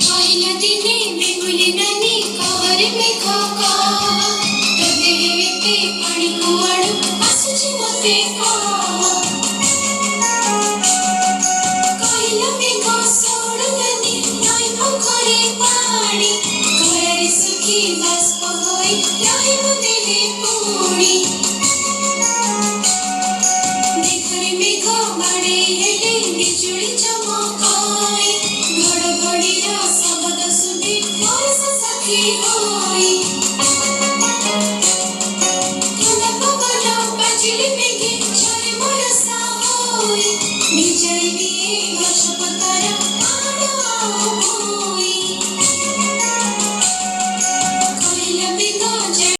पहिला दिने बेहुली नानी कहरे मेघका तोते एते पानी कुआडू आसुची मते କହିଲା ମେଘ ଶୁଣିଲାନି ନଈ ପୋଖରୀ ପାଣି ଖରାରେ ଶୁଖି ବାଷ୍ପ ହୋଇ ରହିବ ଦିନେ ପୁଣି